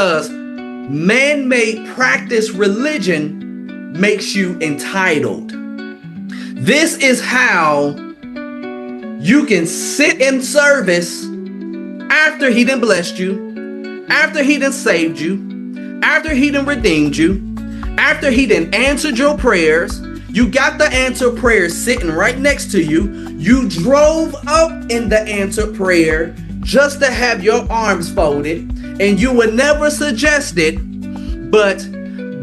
Because man-made practice religion makes you entitled. This is how you can sit in service after he done blessed you, after he done saved you, after he done redeemed you, after he done answered your prayers. You got the answered prayer sitting right next to you. You drove up in the answered prayer just to have your arms folded, and you would never suggest it, but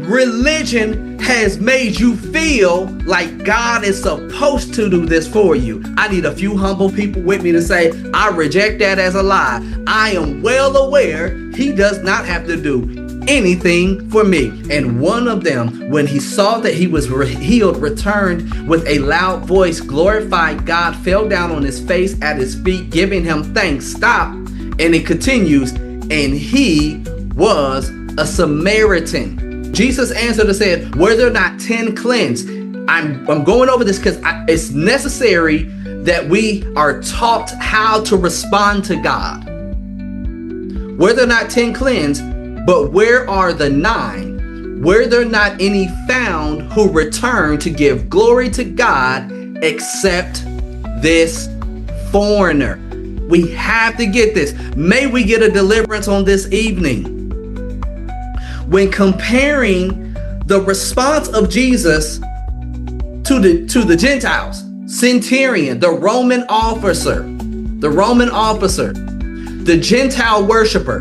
religion has made you feel like God is supposed to do this for you. I need a few humble people with me to say, I reject that as a lie. I am well aware he does not have to do anything for me. And one of them, when he saw that he was healed, returned with a loud voice, glorified God, fell down on his face at his feet, giving him thanks. Stop. And it continues, and he was a Samaritan. Jesus answered and said, were there not 10 cleansed? I'm going over this because it's necessary that we are taught how to respond to God. Were there not 10 cleansed? But where are the 9? Were there not any found who returned to give glory to God except this foreigner? We have to get this. May we get a deliverance on this evening. When comparing the response of Jesus to the Gentiles, centurion, the Roman officer, the Gentile worshiper,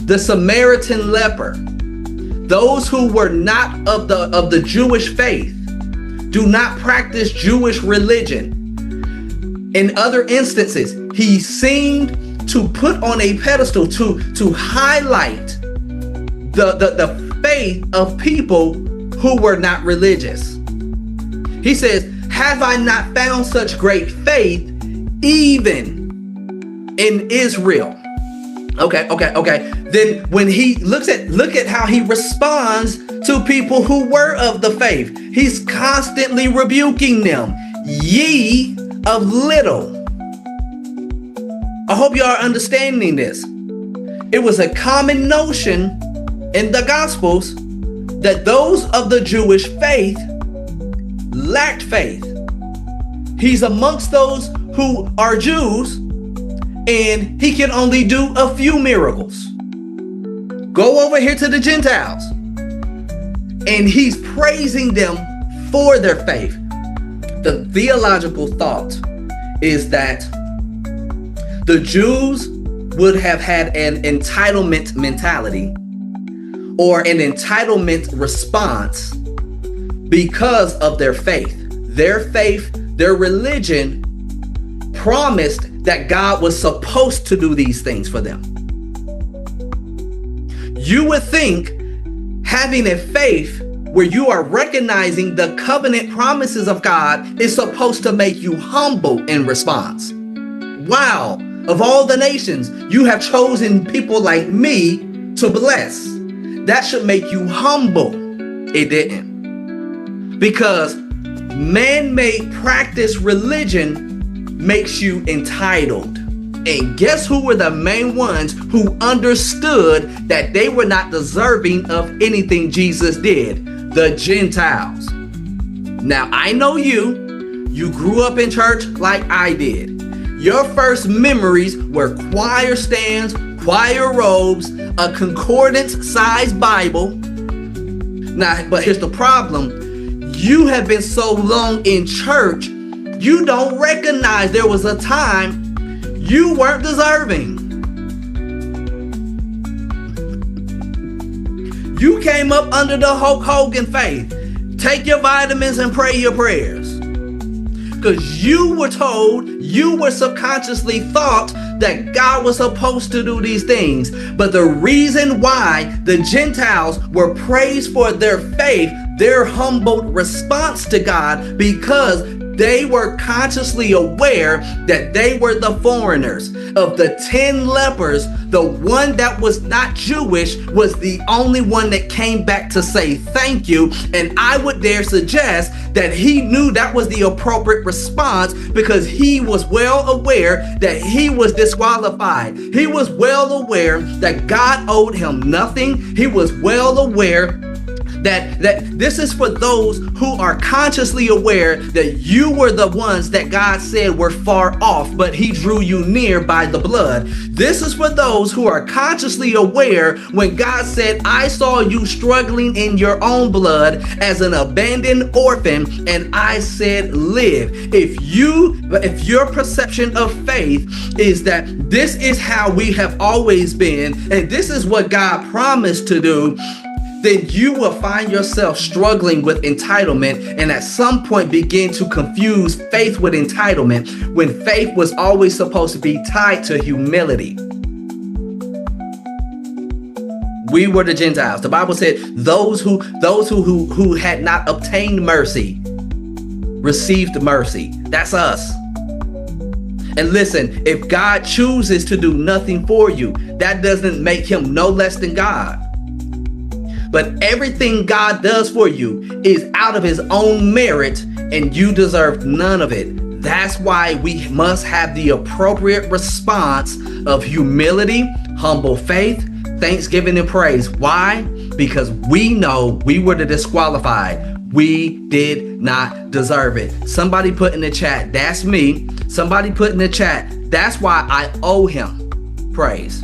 the Samaritan leper, those who were not of the Jewish faith, do not practice Jewish religion. In other instances, he seemed to put on a pedestal to highlight the faith of people who were not religious. He says, have I not found such great faith even in Israel? Okay. Then when he look at how he responds to people who were of the faith, he's constantly rebuking them. Ye of little. I hope you are understanding this. It was a common notion in the Gospels that those of the Jewish faith lacked faith. He's amongst those who are Jews, and he can only do a few miracles. Go over here to the Gentiles, and he's praising them for their faith. The theological thought is that the Jews would have had an entitlement mentality or an entitlement response because of their faith. Their faith, their religion promised that God was supposed to do these things for them. You would think having a faith where you are recognizing the covenant promises of God is supposed to make you humble in response. Wow, of all the nations, you have chosen people like me to bless. That should make you humble. It didn't. Because man-made practice religion makes you entitled. And guess who were the main ones who understood that they were not deserving of anything Jesus did? The Gentiles. Now, I know you grew up in church like I did. Your first memories were choir stands, choir robes, a concordance-sized Bible. Now, but here's the problem. You have been so long in church, you don't recognize there was a time you weren't deserving. You came up under the Hulk Hogan faith. Take your vitamins and pray your prayers. Because you were told, you were subconsciously thought that God was supposed to do these things. But the reason why the Gentiles were praised for their faith, their humble response to God, because They were consciously aware that they were the foreigners. Of the 10 lepers, the one that was not Jewish was the only one that came back to say thank you. And I would dare suggest that he knew that was the appropriate response because he was well aware that he was disqualified. He was well aware that God owed him nothing. He was well aware that this is for those who are consciously aware that you were the ones that God said were far off, but he drew you near by the blood. This is for those who are consciously aware when God said, I saw you struggling in your own blood as an abandoned orphan, and I said, live. If your perception of faith is that this is how we have always been, and this is what God promised to do, then you will find yourself struggling with entitlement and at some point begin to confuse faith with entitlement when faith was always supposed to be tied to humility. We were the Gentiles. The Bible said those who had not obtained mercy received mercy. That's us. And listen, if God chooses to do nothing for you, that doesn't make him no less than God. But everything God does for you is out of his own merit, and you deserve none of it. That's why we must have the appropriate response of humility, humble faith, thanksgiving, and praise. Why? Because we know we were the disqualified. We did not deserve it. Somebody put in the chat, that's me. Somebody put in the chat, that's why I owe him praise.